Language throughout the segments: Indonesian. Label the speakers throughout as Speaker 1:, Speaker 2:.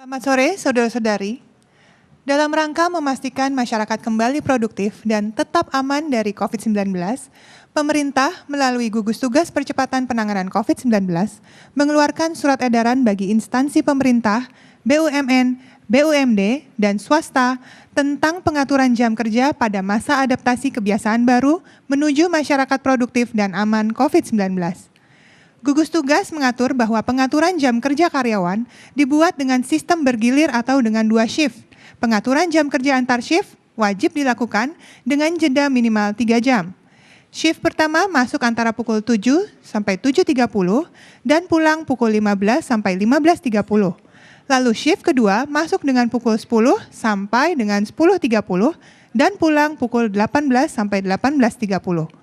Speaker 1: Selamat sore, saudara-saudari. Dalam rangka memastikan masyarakat kembali produktif dan tetap aman dari COVID-19, pemerintah melalui gugus tugas percepatan penanganan COVID-19 mengeluarkan surat edaran bagi instansi pemerintah, BUMN, BUMD, dan swasta tentang pengaturan jam kerja pada masa adaptasi kebiasaan baru menuju masyarakat produktif dan aman COVID-19. Gugus tugas mengatur bahwa pengaturan jam kerja karyawan dibuat dengan sistem bergilir atau dengan 2 shift. Pengaturan jam kerja antar shift wajib dilakukan dengan jeda minimal 3 jam. Shift pertama masuk antara pukul 7 sampai 7.30 dan pulang pukul 15 sampai 15.30. Lalu shift kedua masuk dengan pukul 10 sampai dengan 10.30 dan pulang pukul 18 sampai 18.30.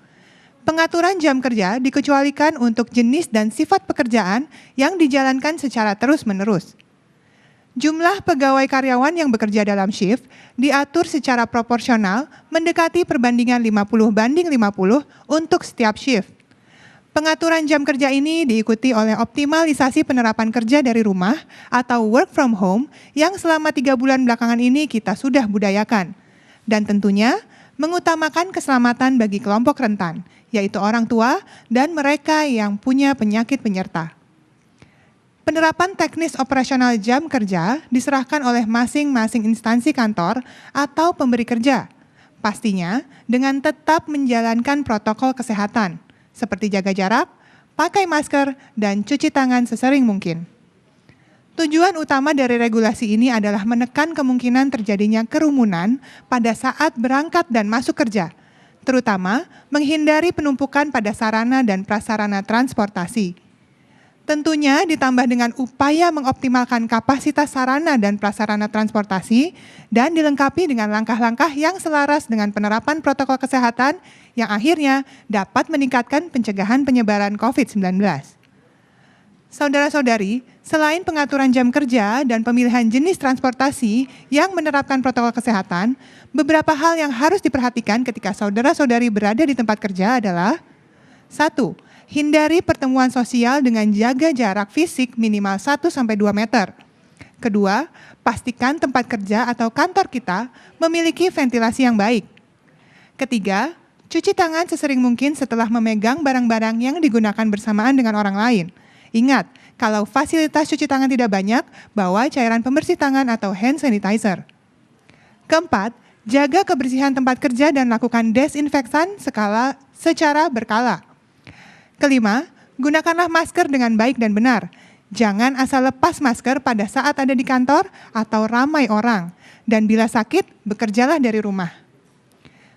Speaker 1: Pengaturan jam kerja dikecualikan untuk jenis dan sifat pekerjaan yang dijalankan secara terus-menerus. Jumlah pegawai karyawan yang bekerja dalam shift diatur secara proporsional mendekati perbandingan 50:50 untuk setiap shift. Pengaturan jam kerja ini diikuti oleh optimalisasi penerapan kerja dari rumah atau work from home yang selama 3 bulan belakangan ini kita sudah budayakan. Dan tentunya mengutamakan keselamatan bagi kelompok rentan, yaitu orang tua dan mereka yang punya penyakit penyerta. Penerapan teknis operasional jam kerja diserahkan oleh masing-masing instansi kantor atau pemberi kerja. Pastinya dengan tetap menjalankan protokol kesehatan, seperti jaga jarak, pakai masker, dan cuci tangan sesering mungkin. Tujuan utama dari regulasi ini adalah menekan kemungkinan terjadinya kerumunan pada saat berangkat dan masuk kerja, terutama menghindari penumpukan pada sarana dan prasarana transportasi. Tentunya ditambah dengan upaya mengoptimalkan kapasitas sarana dan prasarana transportasi dan dilengkapi dengan langkah-langkah yang selaras dengan penerapan protokol kesehatan yang akhirnya dapat meningkatkan pencegahan penyebaran COVID-19. Saudara-saudari, selain pengaturan jam kerja dan pemilihan jenis transportasi yang menerapkan protokol kesehatan, beberapa hal yang harus diperhatikan ketika saudara-saudari berada di tempat kerja adalah 1. Hindari pertemuan sosial dengan jaga jarak fisik minimal 1-2 meter. Kedua, pastikan tempat kerja atau kantor kita memiliki ventilasi yang baik. Ketiga, cuci tangan sesering mungkin setelah memegang barang-barang yang digunakan bersamaan dengan orang lain. Ingat, kalau fasilitas cuci tangan tidak banyak, bawa cairan pembersih tangan atau hand sanitizer. Keempat, jaga kebersihan tempat kerja dan lakukan desinfektan secara berkala. Kelima, gunakanlah masker dengan baik dan benar. Jangan asal lepas masker pada saat ada di kantor atau ramai orang. Dan bila sakit, bekerjalah dari rumah.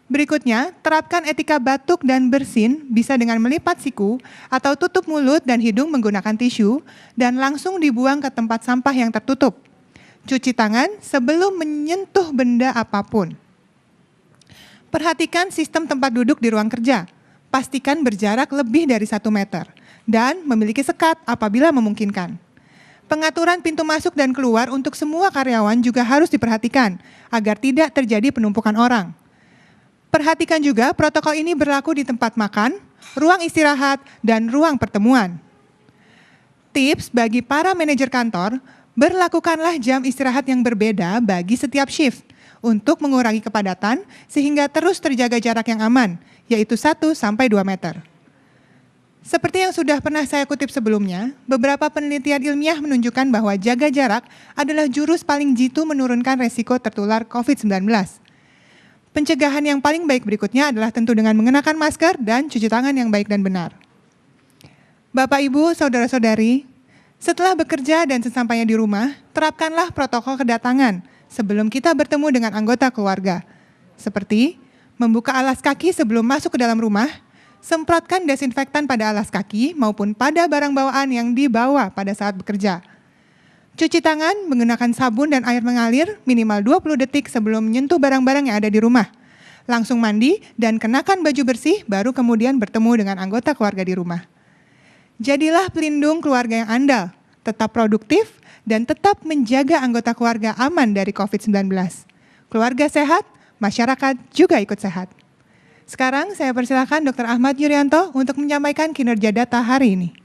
Speaker 1: Berikutnya, terapkan etika batuk dan bersin bisa dengan melipat siku atau tutup mulut dan hidung menggunakan tisu dan langsung dibuang ke tempat sampah yang tertutup. Cuci tangan sebelum menyentuh benda apapun. Perhatikan sistem tempat duduk di ruang kerja. Pastikan berjarak lebih dari 1 meter dan memiliki sekat apabila memungkinkan. Pengaturan pintu masuk dan keluar untuk semua karyawan juga harus diperhatikan agar tidak terjadi penumpukan orang. Perhatikan juga protokol ini berlaku di tempat makan, ruang istirahat, dan ruang pertemuan. Tips bagi para manajer kantor, berlakukanlah jam istirahat yang berbeda bagi setiap shift untuk mengurangi kepadatan sehingga terus terjaga jarak yang aman, yaitu 1-2 meter. Seperti yang sudah pernah saya kutip sebelumnya, beberapa penelitian ilmiah menunjukkan bahwa jaga jarak adalah jurus paling jitu menurunkan resiko tertular COVID-19. Pencegahan yang paling baik berikutnya adalah tentu dengan mengenakan masker dan cuci tangan yang baik dan benar. Bapak, Ibu, Saudara-saudari, setelah bekerja dan sesampainya di rumah, terapkanlah protokol kedatangan sebelum kita bertemu dengan anggota keluarga. Seperti membuka alas kaki sebelum masuk ke dalam rumah, semprotkan desinfektan pada alas kaki maupun pada barang bawaan yang dibawa pada saat bekerja. Cuci tangan menggunakan sabun dan air mengalir minimal 20 detik sebelum menyentuh barang-barang yang ada di rumah. Langsung mandi dan kenakan baju bersih baru kemudian bertemu dengan anggota keluarga di rumah. Jadilah pelindung keluarga yang andal, tetap produktif, dan tetap menjaga anggota keluarga aman dari COVID-19. Keluarga sehat, masyarakat juga ikut sehat. Sekarang saya persilakan Dr. Ahmad Yuryanto untuk menyampaikan kinerja data hari ini.